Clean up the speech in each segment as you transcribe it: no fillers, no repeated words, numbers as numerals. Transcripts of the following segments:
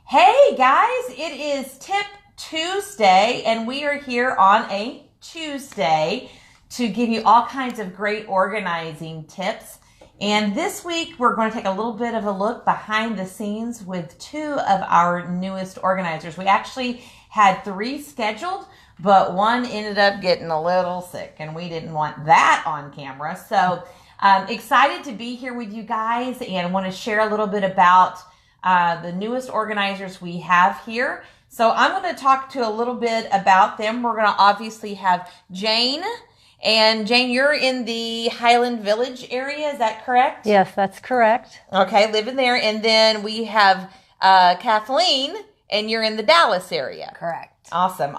Hey guys, it is Tip Tuesday, and we are here on a Tuesday to give you all kinds of great organizing tips. And this week we're going to take a little bit of a look behind the scenes with two of our newest organizers. We actually had 3 scheduled, but one ended up getting a little sick, and we didn't want that on camera. So excited to be here with you guys and want to share a little bit about the newest organizers we have here. So I'm going to talk to a little bit about them. We're going to obviously have Jane. And Jane, you're in the Highland Village area, is that correct? Yes, that's correct. Okay, living there. And then we have Kathleen, and you're in the Dallas area. Correct. Awesome.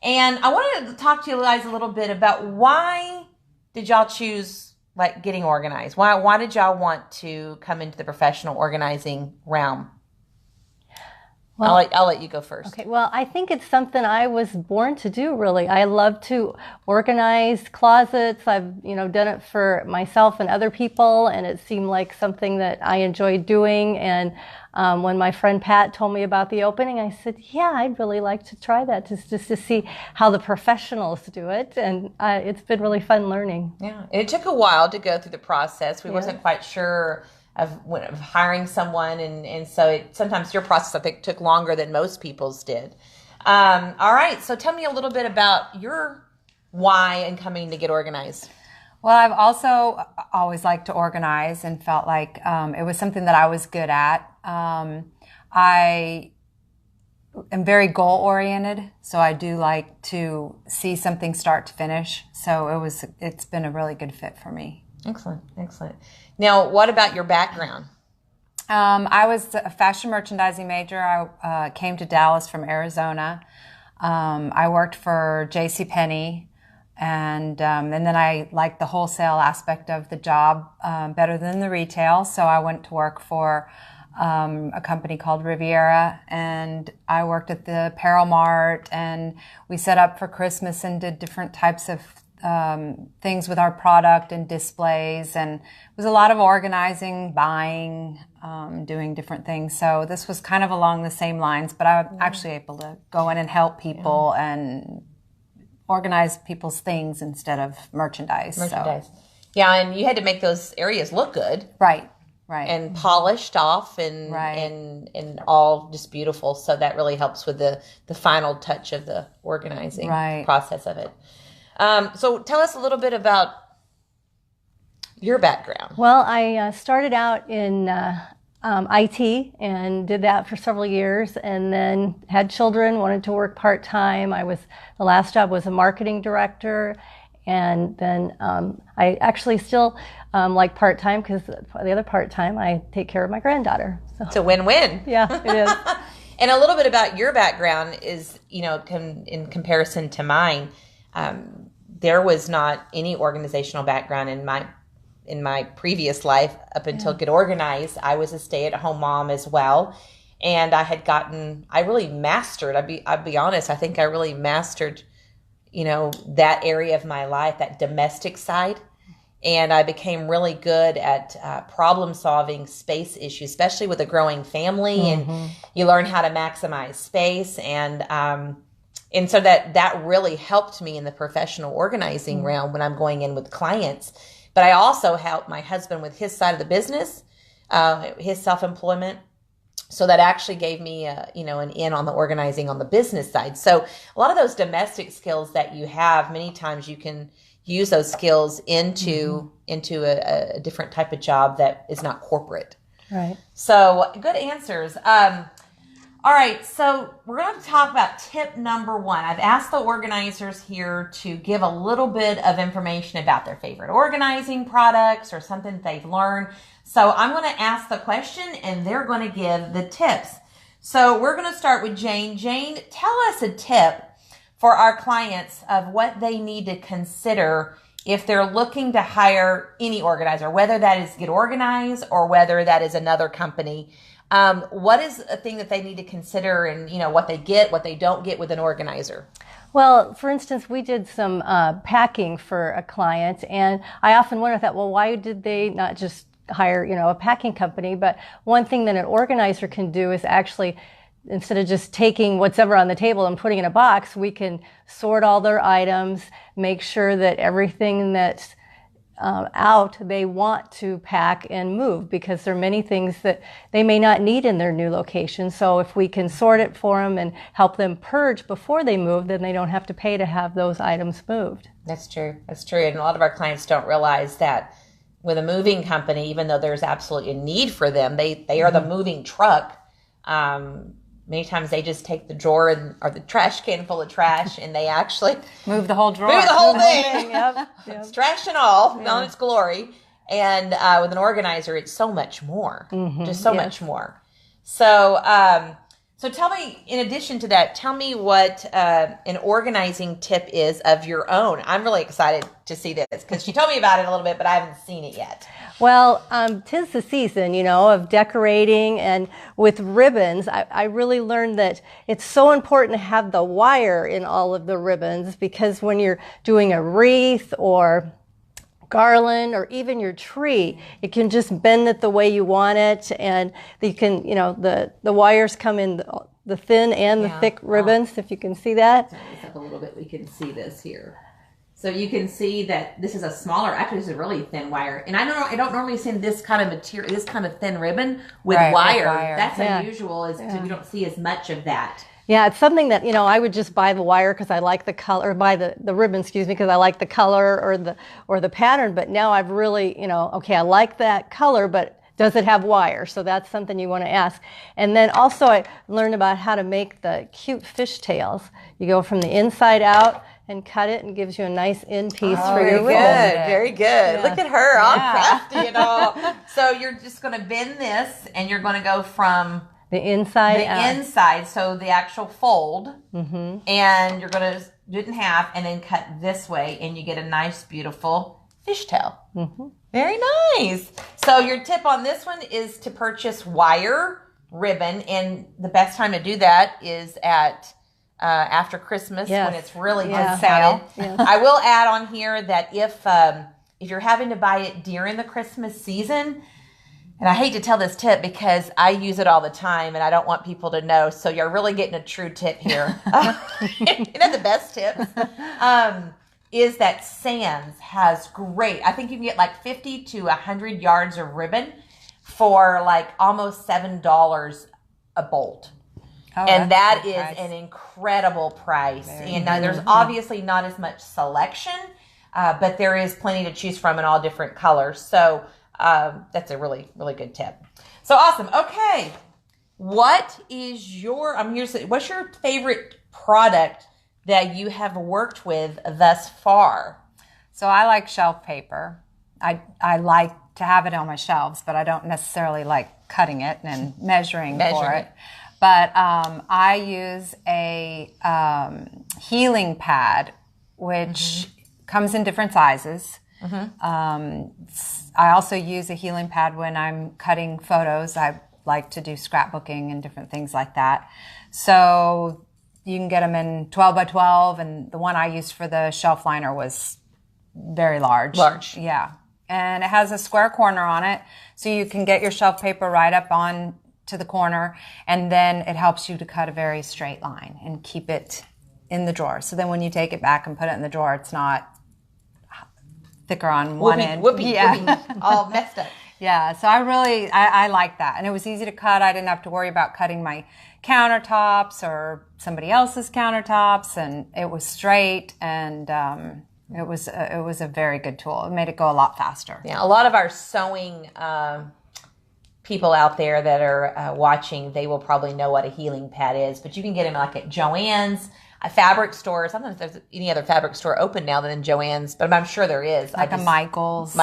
And I wanted to talk to you guys a little bit about why did y'all choose getting organized? Why did y'all want to come into the professional organizing realm? Well, I'll let you go first. Okay. Well, I think it's something I was born to do, really. I love to organize closets. I've, done it for myself and other people, and it seemed like something that I enjoyed doing. And when my friend Pat told me about the opening, I said, yeah, I'd really like to try that just to see how the professionals do it. And it's been really fun learning. Yeah. And it took a while to go through the process. We wasn't quite sure of hiring someone, and so sometimes your process, I think, took longer than most people's did. All right, so tell me a little bit about your why in coming to get organized. Well, I've also always liked to organize and felt like it was something that I was good at. I am very goal-oriented, so I do like to see something start to finish. So it's been a really good fit for me. Excellent. Now, what about your background? I was a fashion merchandising major. I came to Dallas from Arizona. I worked for JCPenney, and then I liked the wholesale aspect of the job better than the retail. So I went to work for a company called Riviera, and I worked at the Apparel Mart, and we set up for Christmas and did different types of things with our product and displays, and it was a lot of organizing, buying, doing different things. So this was kind of along the same lines, but I'm actually able to go in and help people and organize people's things instead of merchandise. So. Yeah, and you had to make those areas look good. Right. And polished off and all just beautiful. So that really helps with the final touch of the organizing process of it. So tell us a little bit about your background. Well, I started out in IT and did that for several years, and then had children, wanted to work part-time. The last job was a marketing director, and then I actually still like part-time because the other part-time I take care of my granddaughter. So it's a win-win. Yeah, it is. And a little bit about your background is, in comparison to mine, there was not any organizational background in my previous life up until Get Organized. I was a stay-at-home mom as well, and I really mastered. I'd be honest. I think I really mastered, that area of my life, that domestic side, and I became really good at problem-solving space issues, especially with a growing family, and you learn how to maximize space and so that really helped me in the professional organizing realm when I'm going in with clients. But I also helped my husband with his side of the business, his self-employment. So that actually gave me, an in on the organizing on the business side. So a lot of those domestic skills that you have, many times you can use those skills into a different type of job that is not corporate. Right. So good answers. All right, so we're going to talk about tip number 1. I've asked the organizers here to give a little bit of information about their favorite organizing products or something that they've learned. So I'm going to ask the question, and they're going to give the tips. So we're going to start with Jane. Jane, tell us a tip for our clients of what they need to consider if they're looking to hire any organizer, whether that is Get Organized or whether that is another company. What is a thing that they need to consider, and what they get, what they don't get with an organizer? Well, for instance, we did some packing for a client, and I often wonder why did they not just hire, a packing company. But one thing that an organizer can do is actually, instead of just taking what's ever on the table and putting it in a box, we can sort all their items, make sure that everything that's out they want to pack and move, because there are many things that they may not need in their new location. So if we can sort it for them and help them purge before they move, then they don't have to pay to have those items moved. That's true. That's true. And a lot of our clients don't realize that with a moving company, even though there's absolutely a need for them, they are the moving truck. Many times they just take the drawer or the trash can full of trash, and they actually move the whole drawer. Move the whole thing. Yep. It's trash and all, in its glory. And with an organizer, it's so much more. Just so much more. So, so tell me, in addition to that, tell me what an organizing tip is of your own. I'm really excited to see this, because she told me about it a little bit, but I haven't seen it yet. Well, 'tis the season, of decorating, and with ribbons, I really learned that it's so important to have the wire in all of the ribbons, because when you're doing a wreath or garland or even your tree, it can just bend it the way you want it, and you can, the wires come in the thin and the thick ribbons, if you can see that. Turn this up a little bit, we can see this here. So you can see that this is a smaller, actually this is a really thin wire. And I don't normally see this kind of material, this kind of thin ribbon with wire. That's unusual, you don't see as much of that. Yeah, it's something that, I would just buy the wire because I like the color, or buy the ribbon, because I like the color or the pattern. But now I've really, okay, I like that color, but does it have wire? So that's something you want to ask. And then also I learned about how to make the cute fishtails. You go from the inside out and cut it, and gives you a nice end piece for your ribbon. Very good. Yeah. Look at her, all crafty and all. So you're just going to bend this, and you're going to go from the inside out. Inside, so the actual fold, and you're going to do it in half, and then cut this way, and you get a nice, beautiful fishtail. Very nice. So your tip on this one is to purchase wire ribbon, and the best time to do that is at after Christmas, when it's really discounted. I will add on here that if you're having to buy it during the Christmas season, and I hate to tell this tip because I use it all the time and I don't want people to know, so you're really getting a true tip here. The best tips is that Sam's has great, I think you can get like 50 to 100 yards of ribbon for like almost $7 a bolt. Oh, and that is an incredible price. And there's obviously not as much selection, but there is plenty to choose from in all different colors. So that's a really, really good tip. So awesome. Okay. What's your favorite product that you have worked with thus far? So I like shelf paper. I like to have it on my shelves, but I don't necessarily like cutting it and measuring for it. But I use a healing pad, which comes in different sizes. I also use a healing pad when I'm cutting photos. I like to do scrapbooking and different things like that. So you can get them in 12 by 12, and the one I used for the shelf liner was very large. Yeah. And it has a square corner on it, so you can get your shelf paper right up on to the corner, and then it helps you to cut a very straight line and keep it in the drawer. So then when you take it back and put it in the drawer, it's not thicker on one end. Whoopee, all messed up. Yeah, so I like that. And it was easy to cut. I didn't have to worry about cutting my countertops or somebody else's countertops, and it was straight, and it was a very good tool. It made it go a lot faster. Yeah, a lot of our sewing people out there that are watching, they will probably know what a healing pad is, but you can get them like at Joann's, fabric stores. I don't know if there's any other fabric store open now than Joann's, but I'm sure there is. Like a Michael's.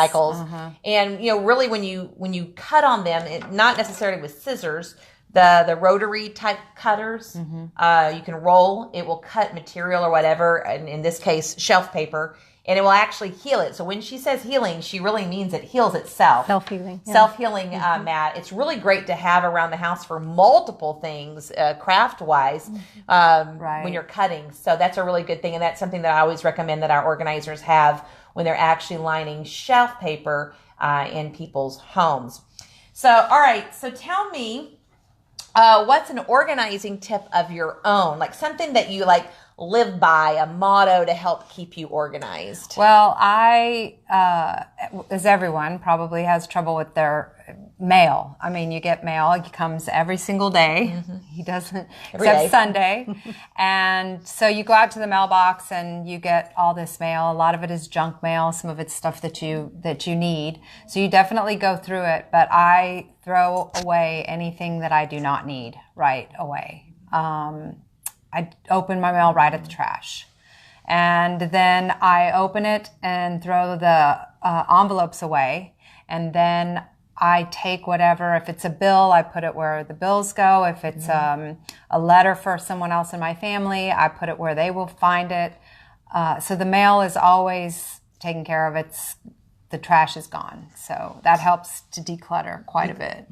And really when you cut on them, not necessarily with scissors, the rotary type cutters, you can roll. It will cut material or whatever, and in this case, shelf paper, and it will actually heal it. So when she says healing, she really means it heals itself. Self-healing. Yeah. Self-healing mat. It's really great to have around the house for multiple things, craft-wise, when you're cutting. So that's a really good thing, and that's something that I always recommend that our organizers have when they're actually lining shelf paper. in people's homes. So, all right. So tell me, what's an organizing tip of your own? Like something that you like live by, a motto to help keep you organized? Well, I, as everyone, probably has trouble with their mail. I mean, you get mail, it comes every single day. Mm-hmm. He doesn't, except Sunday. And so you go out to the mailbox and you get all this mail. A lot of it is junk mail. Some of it's stuff that you need. So you definitely go through it, but I throw away anything that I do not need right away. I open my mail right at the trash. And then I open it and throw the envelopes away. And then I take whatever, if it's a bill, I put it where the bills go. If it's a letter for someone else in my family, I put it where they will find it. So the mail is always taken care of. The trash is gone. So that helps to declutter quite a bit.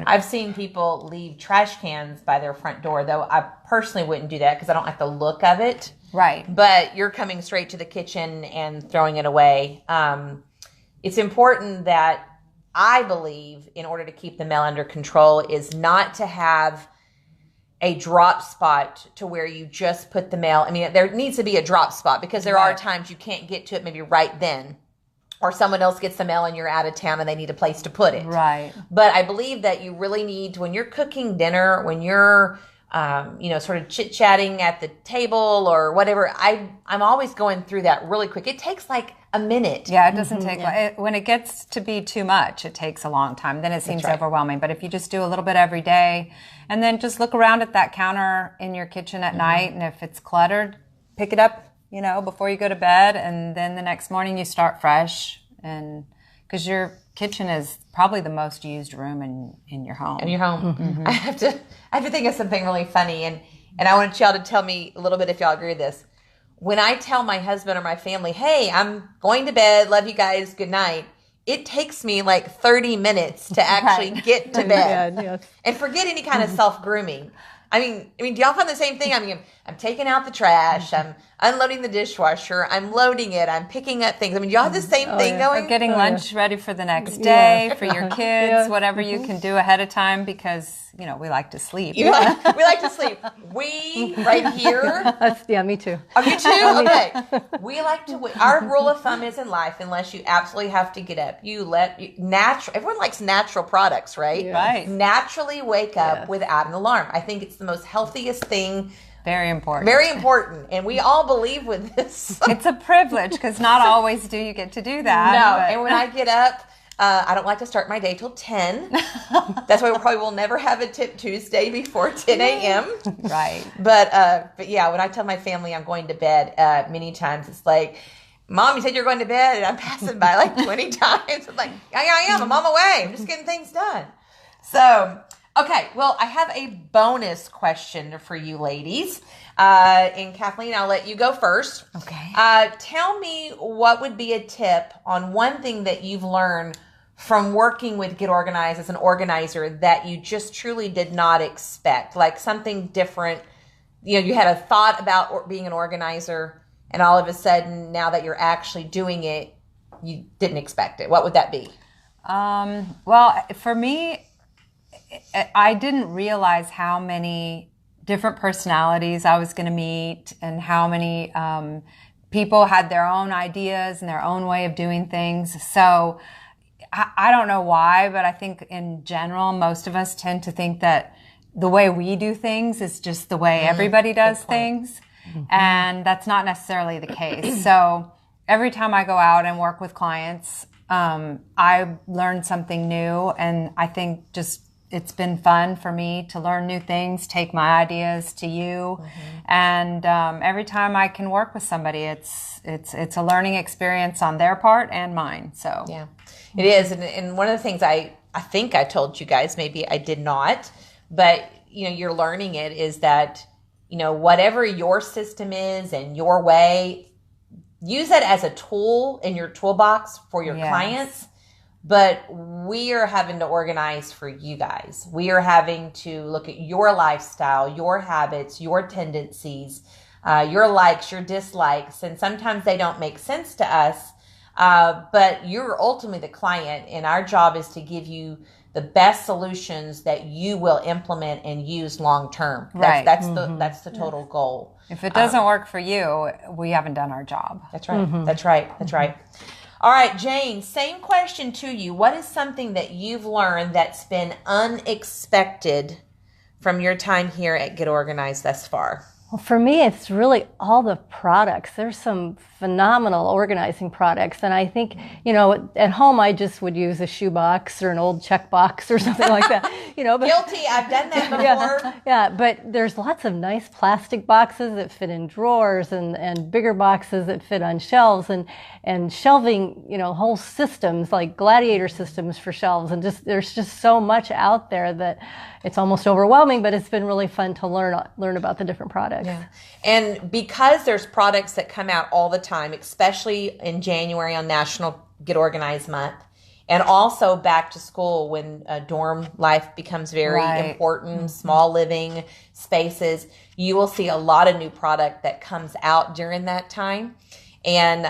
I've seen people leave trash cans by their front door, though I personally wouldn't do that because I don't like the look of it. Right. But you're coming straight to the kitchen and throwing it away. It's important that, I believe, in order to keep the mail under control, is not to have a drop spot to where you just put the mail. I mean, there needs to be a drop spot because there are times you can't get to it maybe right then. Or someone else gets the mail and you're out of town and they need a place to put it. Right. But I believe that you really need, when you're cooking dinner, when you're, sort of chit-chatting at the table or whatever, I'm always going through that really quick. It takes like a minute. Yeah, it doesn't take when it gets to be too much, it takes a long time. Then it seems overwhelming. But if you just do a little bit every day and then just look around at that counter in your kitchen at night, and if it's cluttered, pick it up, before you go to bed, and then the next morning you start fresh, and because your kitchen is probably the most used room in your home. In your home. Mm-hmm. I have to think of something really funny, and I want y'all to tell me a little bit if y'all agree with this. When I tell my husband or my family, hey, I'm going to bed, love you guys, good night, it takes me like 30 minutes to actually get to bed. And forget any kind of self-grooming. I mean, do y'all find the same thing? I mean, I'm taking out the trash. I'm unloading the dishwasher. I'm loading it. I'm picking up things. I mean, do y'all have the same thing going? Or getting lunch ready for the next day for your kids, whatever you can do ahead of time, because, we like to sleep. We like to sleep. We, right here. Yeah, me too. Oh, you too? Okay. We like to wait. Our rule of thumb is in life, unless you absolutely have to get up, everyone likes natural products, right? Yeah. Right. Naturally wake up without an alarm. I think it's the most healthiest thing. Very important. Very important. And we all believe with this. It's a privilege because not always do you get to do that. No. And when I get up, I don't like to start my day till 10. That's why we probably will never have a Tip Tuesday before 10 a.m. Right. But yeah, when I tell my family I'm going to bed, many times it's like, Mom, you said you're going to bed, and I'm passing by like 20 times. I'm like, yeah, I am. I'm on my way. I'm just getting things done. So, okay, well, I have a bonus question for you ladies. And Kathleen, I'll let you go first. Okay. Tell me what would be a tip on one thing that you've learned from working with Get Organized as an organizer that you just truly did not expect, like something different. You had a thought about being an organizer, and all of a sudden, now that you're actually doing it, you didn't expect it. What would that be? Well, for me, I didn't realize how many different personalities I was going to meet, and how many people had their own ideas and their own way of doing things. So I don't know why, but I think in general, most of us tend to think that the way we do things is just the way everybody does things. And that's not necessarily the case. So every time I go out and work with clients, I learn something new. And I think just it's been fun for me to learn new things, take my ideas to you. And every time I can work with somebody, it's a learning experience on their part and mine. So yeah, it is. And one of the things I think I told you guys, maybe I did not, but you're learning it, is that whatever your system is and your way, use it as a tool in your toolbox for your clients. But we are having to organize for you guys. We are having to look at your lifestyle, your habits, your tendencies, your likes, your dislikes. And sometimes they don't make sense to us. But you're ultimately the client, and our job is to give you the best solutions that you will implement and use long term. Right. That's the total goal. If it doesn't work for you, we haven't done our job. That's right. That's right. That's right. All right, Jane, same question to you. What is something that you've learned that's been unexpected from your time here at Get Organized thus far? Well, for me, it's really all the products. There's some phenomenal organizing products. And I think, at home, I just would use a shoebox or an old check box or something like that. But, Guilty. I've done that before. Yeah, but there's lots of nice plastic boxes that fit in drawers and bigger boxes that fit on shelves and shelving, whole systems like gladiator systems for shelves. And there's just so much out there that it's almost overwhelming, but it's been really fun to learn about the different products. Yeah. And because there's products that come out all the time, especially in January on National Get Organized Month, and also back to school when dorm life becomes very important, small living spaces, you will see a lot of new product that comes out during that time. And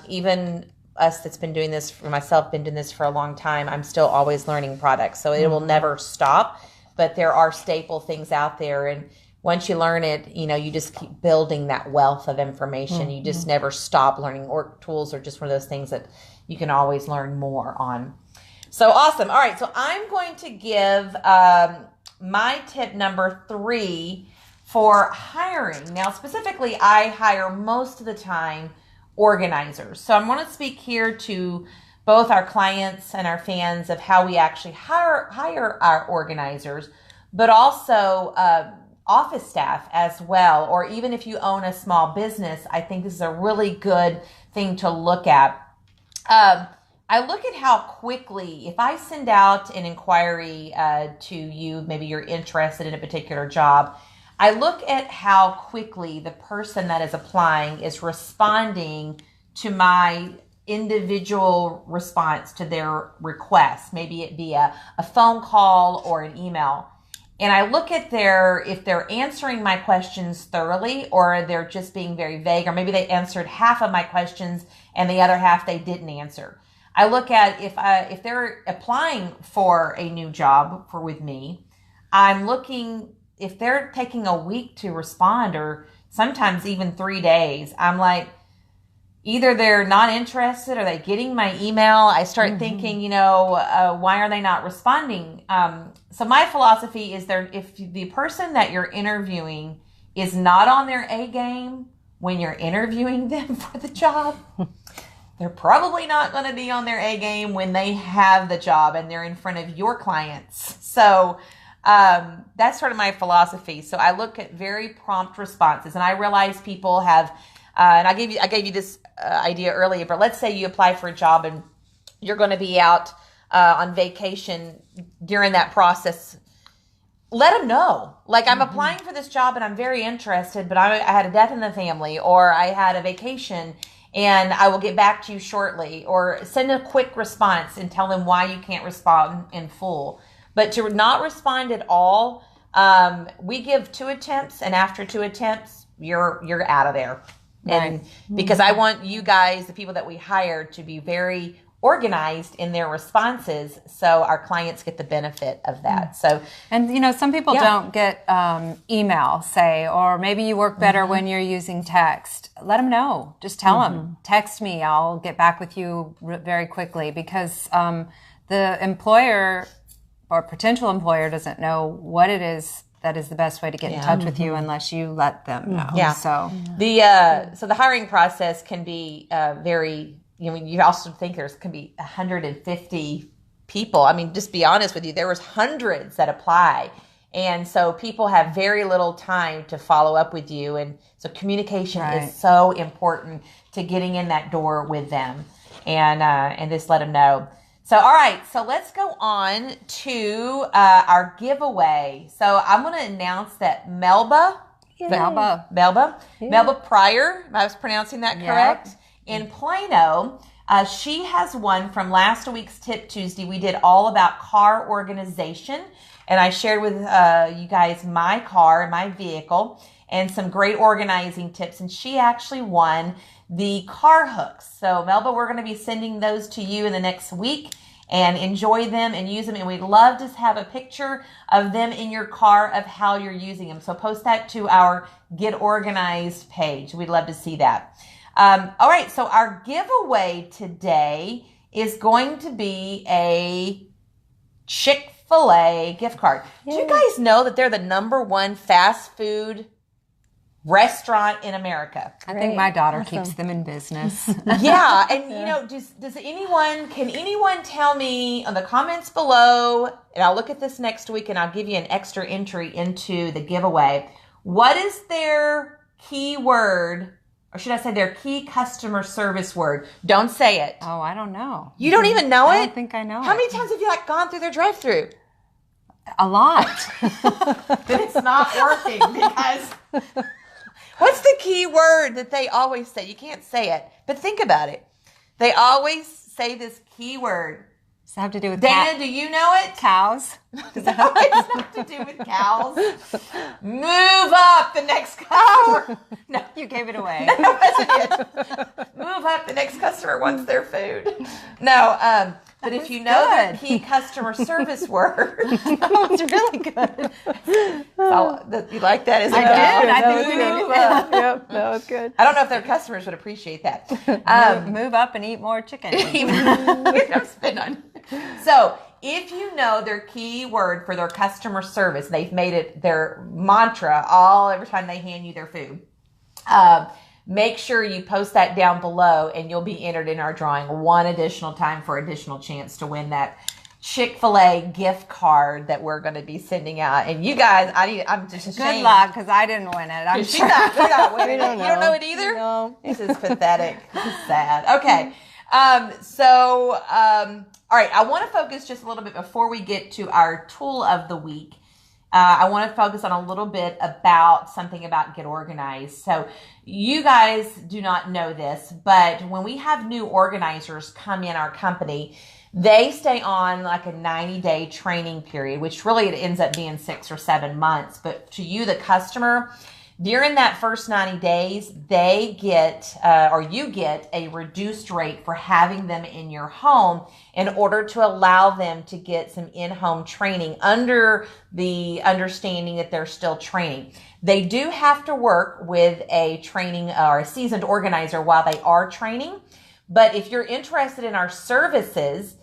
even us that's been doing this for myself, been doing this for a long time, I'm still always learning products. So it will never stop, but there are staple things out there. And once you learn it, you just keep building that wealth of information. You just never stop learning. Or tools are just one of those things that you can always learn more on. So awesome. All right. So I'm going to give my tip number 3 for hiring. Now, specifically, I hire most of the time organizers. So I'm going to speak here to both our clients and our fans of how we actually hire our organizers, but also office staff as well. Or even if you own a small business, I think this is a really good thing to look at. I look at how quickly, if I send out an inquiry to you, maybe you're interested in a particular job, I look at how quickly the person that is applying is responding to my individual response to their request. Maybe it be a phone call or an email. And I look at if they're answering my questions thoroughly, or they're just being very vague, or maybe they answered half of my questions and the other half they didn't answer. I look at if they're applying for a new job with me, I'm looking, if they're taking a week to respond, or sometimes even 3 days, I'm like, either they're not interested, or they getting my email. I start thinking, why are they not responding? So my philosophy is if the person that you're interviewing is not on their A game when you're interviewing them for the job, they're probably not going to be on their A game when they have the job and they're in front of your clients. So that's sort of my philosophy. So I look at very prompt responses, and I realize people have, and I gave you this idea earlier, but let's say you apply for a job and you're going to be out on vacation during that process. Let them know. Like, I'm applying for this job and I'm very interested, but I had a death in the family, or I had a vacation, and I will get back to you shortly. Or send a quick response and tell them why you can't respond in full. But to not respond at all, we give 2 attempts, and after 2 attempts, you're out of there. And because I want you guys, the people that we hire, to be very organized in their responses, so our clients get the benefit of that. So, and some people don't get email, say, or maybe you work better when you're using text. Let them know. Just tell them, text me. I'll get back with you very quickly, because the employer or potential employer doesn't know what it is that is the best way to get in touch with you unless you let them know. Yeah. So the hiring process can be very. You also think can be 150 people. I mean, just be honest with you, there was hundreds that apply. And so people have very little time to follow up with you. And so communication is so important to getting in that door with them, and just let them know. So, all right. So let's go on to our giveaway. So I'm going to announce that Melba Pryor, I was pronouncing that correct? In Plano, she has won from last week's Tip Tuesday. We did all about car organization, and I shared with you guys my car, my vehicle, and some great organizing tips. And she actually won the car hooks. So Melba, we're going to be sending those to you in the next week, and enjoy them and use them. And we'd love to have a picture of them in your car of how you're using them. So post that to our Get Organized page. We'd love to see that. All right. So our giveaway today is going to be a Chick-fil-A gift card. Yay. Do you guys know that they're the #1 fast food restaurant in America? I think my daughter keeps them in business. Yeah, and can anyone tell me on the comments below, and I'll look at this next week and I'll give you an extra entry into the giveaway. What is their key word, or should I say their key customer service word? Don't say it. Oh, I don't know. You don't even know it? I don't think I know How many times have you gone through their drive-thru? A lot. Then it's not working because... What's the key word that they always say? You can't say it, but think about it. They always say this key word. Does it have to do with Dana, do you know it? Cows? No, it's not to do with cows. Move up the next customer. No, you gave it away. That wasn't it. Move up the next customer wants their food. No, but if you know the key customer service word. That was really good. So, you like that? I did. I think you did. Yep, that was good. I don't know if their customers would appreciate that. Move up and eat more chicken. Spin on. So if you know their key word for their customer service, they've made it their mantra every time they hand you their food. Make sure you post that down below, and you'll be entered in our drawing one additional time for additional chance to win that Chick-fil-A gift card that we're going to be sending out. And you guys, I'm just ashamed. Good luck, because I didn't win it. I'm sure. You're not winning it. You don't know it either? No. This is pathetic. This is sad. Okay. All right. I want to focus just a little bit before we get to our tool of the week. I want to focus on a little bit about something about Get Organized. So you guys do not know this, but when we have new organizers come in our company, they stay on like a 90-day training period, which really it ends up being 6 or 7 months. But to you, the customer, during that first 90 days, they get, or you get a reduced rate for having them in your home in order to allow them to get some in-home training under the understanding that they're still training. They do have to work with a training or a seasoned organizer while they are training. But if you're interested in our services,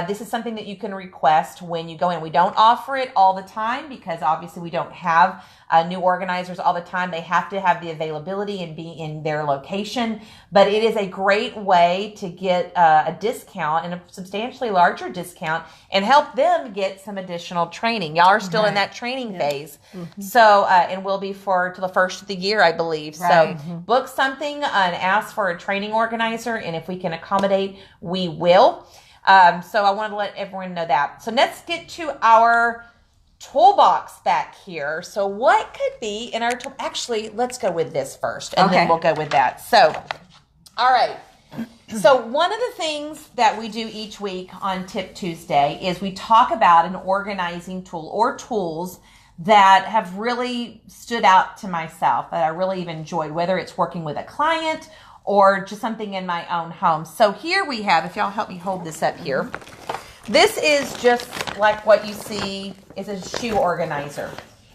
this is something that you can request when you go in. We don't offer it all the time because obviously we don't have new organizers all the time. They have to have the availability and be in their location. But it is a great way to get a discount and a substantially larger discount and help them get some additional training. Y'all are still in that training phase. Mm-hmm. So, and will be till the first of the year, I believe. Right. So book something and ask for a training organizer. And if we can accommodate, we will. So I wanted to let everyone know that. So let's get to our toolbox back here. So what could be in our tool? Actually, let's go with this first, and then we'll go with that. So, all right. So one of the things that we do each week on Tip Tuesday is we talk about an organizing tool or tools that have really stood out to myself, that I really have enjoyed, whether it's working with a client or just something in my own home. So here we have, if y'all help me hold this up here, this is just like what you see is a shoe organizer.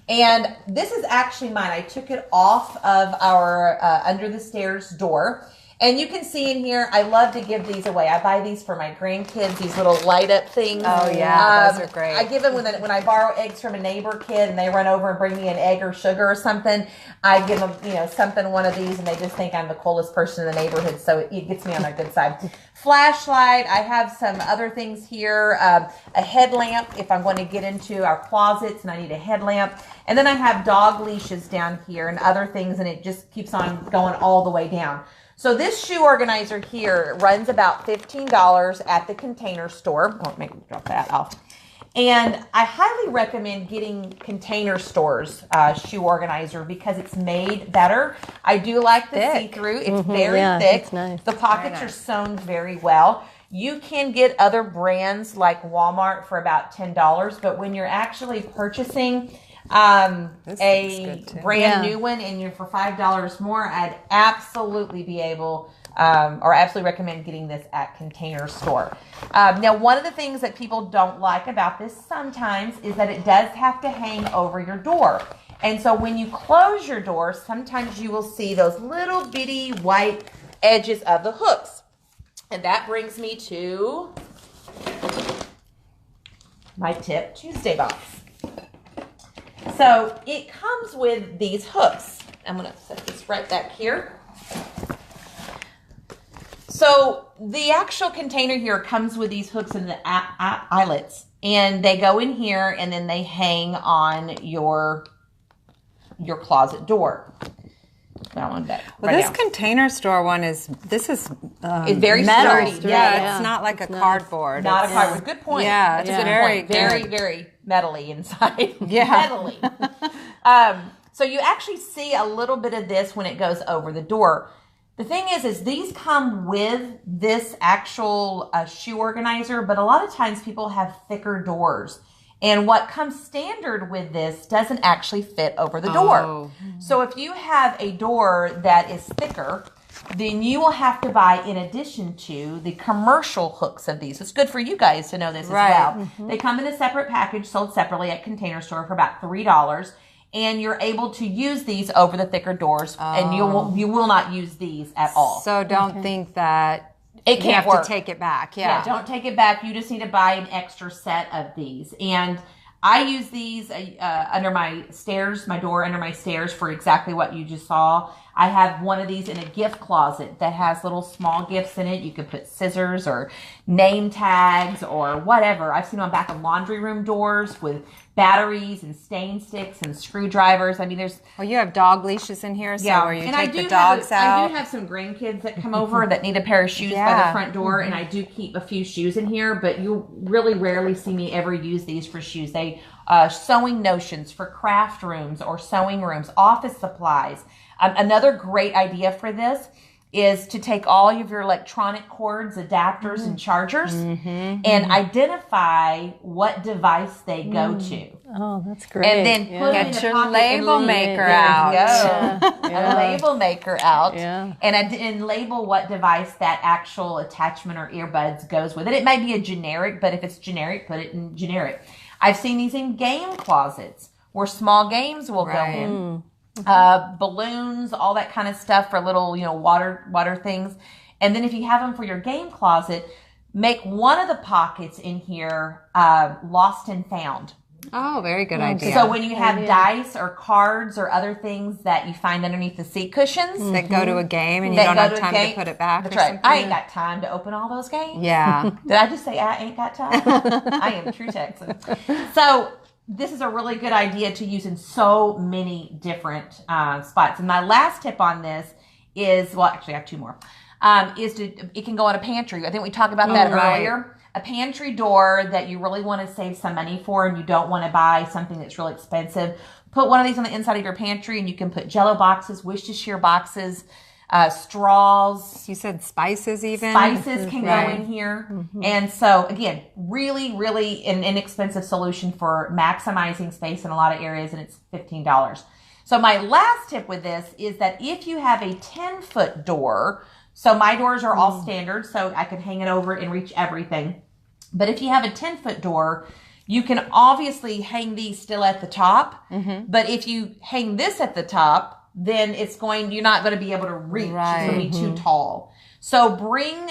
And this is actually mine. I took it off of our under the stairs door. And you can see in here, I love to give these away. I buy these for my grandkids, these little light up things. Oh yeah, those are great. I give them when I borrow eggs from a neighbor kid and they run over and bring me an egg or sugar or something. I give them, one of these, and they just think I'm the coolest person in the neighborhood. So it gets me on their good side. Flashlight. I have some other things here. A headlamp if I'm going to get into our closets and I need a headlamp. And then I have dog leashes down here and other things, and it just keeps on going all the way down. So this shoe organizer here runs about $15 at the Container Store. Oh, maybe drop that off. And I highly recommend getting Container Store's shoe organizer because it's made better. I do like the see-through. It's very thick. It's nice. The pockets are sewn very well. You can get other brands like Walmart for about $10, but when you're actually purchasing This a looks good, too. brand new one, and for $5 more, I'd absolutely be able, or absolutely recommend getting this at Container Store. Now, one of the things that people don't like about this sometimes is that it does have to hang over your door. And so when you close your door, sometimes you will see those little bitty white edges of the hooks. And that brings me to my Tip Tuesday box. So it comes with these hooks. I'm going to set this right back here. So the actual container here comes with these hooks and the eyelets. And they go in here and then they hang on your closet door. That one back. Well, right this now. Container Store one is It's very metal. sturdy. Yeah, it's not like a cardboard. Not a It's- cardboard. Good point. Yeah, That's it's a good very, point. Very, good. very metally inside. Yeah. Metally. So you actually see a little bit of this when it goes over the door. The thing is these come with this actual shoe organizer, but a lot of times people have thicker doors. And what comes standard with this doesn't actually fit over the door. Oh. So if you have a door that is thicker, then you will have to buy, in addition to the commercial hooks of these. It's good for you guys to know this Right. as well. They come in a separate package, sold separately at Container Store for about $3. And you're able to use these over the thicker doors, and you will not use these at all. So don't think that It you can't have work. to take it back. Yeah, don't take it back. You just need to buy an extra set of these. And I use these under my stairs, my door under my stairs, for exactly what you just saw. I have one of these in a gift closet that has little small gifts in it. You could put scissors or name tags or whatever. I've seen on back of laundry room doors with batteries and stain sticks and screwdrivers. I mean, there's... Well, you have dog leashes in here, so where you and take the dogs out. I do have some grandkids that come over that need a pair of shoes by Yeah. the front door, and I do keep a few shoes in here, but you really rarely see me ever use these for shoes. They sewing notions for craft rooms or sewing rooms, office supplies. Another great idea for this is to take all of your electronic cords, adapters, and chargers and identify what device they go to. Oh, that's great. And then put them in Get the your pocket label and maker there out. you go. Yeah. A label maker out. Yeah. And label what device that actual attachment or earbuds goes with it. It might be a generic, but if it's generic, put it in generic. I've seen these in game closets where small games will go in. Balloons, all that kind of stuff for little, water things. And then if you have them for your game closet, make one of the pockets in here lost and found. Oh, very good idea. So when you have dice or cards or other things that you find underneath the seat cushions that go to a game and you that don't go have to a time game- to put it back. That's or right. something. I ain't got time to open all those games. Yeah. Did I just say I ain't got time? I am a true Texan. So this is a really good idea to use in so many different spots. And my last tip on this is, well, actually I have two more, it can go in a pantry. I think we talked about that earlier. A pantry door that you really want to save some money for and you don't want to buy something that's really expensive. Put one of these on the inside of your pantry and you can put Jell-O boxes, wish-to-share boxes, straws. You said spices even? Spices can go in here. And so, again, really, really an inexpensive solution for maximizing space in a lot of areas, and it's $15. So my last tip with this is that if you have a 10-foot door, so my doors are all standard, so I can hang it over and reach everything. But if you have a 10-foot door, you can obviously hang these still at the top. But if you hang this at the top, then you're not going to be able to reach. It's going to be too tall. So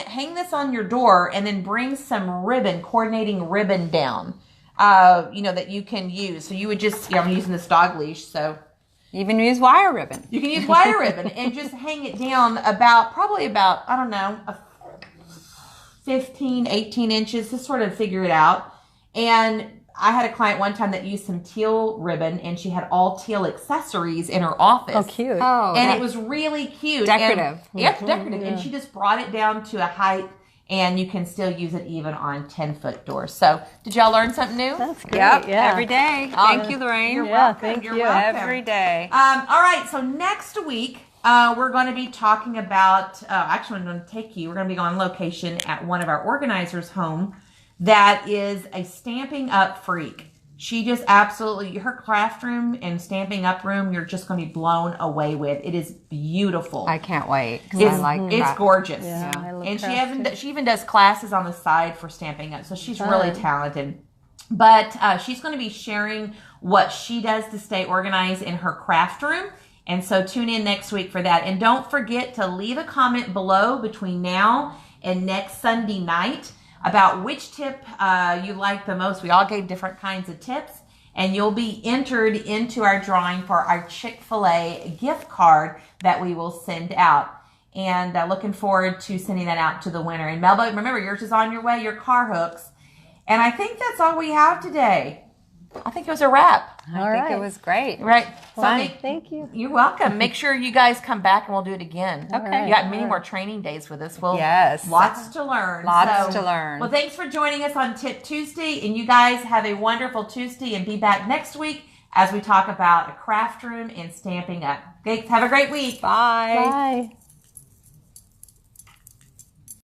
hang this on your door and then bring some coordinating ribbon down, that you can use. So you would just, I'm using this dog leash, so. Even use wire ribbon. You can use wire ribbon and just hang it down probably about, I don't know, 15, 18 inches to sort of figure it out. And I had a client one time that used some teal ribbon and she had all teal accessories in her office. Oh, cute. Oh, And it was really cute. Decorative. Decorative. And she just brought it down to a height and you can still use it even on 10-foot doors. So did y'all learn something new? That's great. Yep, Yeah. every day. Thank you, Lorraine. You're Yeah, welcome. thank You're you. welcome. Every day. All right, so next week, we're going to be talking about, actually I'm going to take you, we're going to be on location at one of our organizers' home that is a Stampin' Up freak. She just absolutely, her craft room and Stamping Up room, you're just going to be blown away with. It is beautiful. I can't wait. It's gorgeous. Yeah, I love And crafts, she even does classes on the side for Stamping Up. So she's really talented. But she's going to be sharing what she does to stay organized in her craft room. And so tune in next week for that. And don't forget to leave a comment below between now and next Sunday night about which tip you like the most. We all gave different kinds of tips. And you'll be entered into our drawing for our Chick-fil-A gift card that we will send out. And looking forward to sending that out to the winner. And Melba, remember, yours is on your way, your car hooks. And I think that's all we have today. I think it was a wrap. I think it was great. Right. Thank you. You're welcome. Make sure you guys come back and we'll do it again. Okay. You got many more training days with us. Yes. Lots to learn. Lots to learn. Well, thanks for joining us on Tip Tuesday. And you guys have a wonderful Tuesday and be back next week as we talk about a craft room and Stamping Up. Okay, have a great week. Bye. Bye.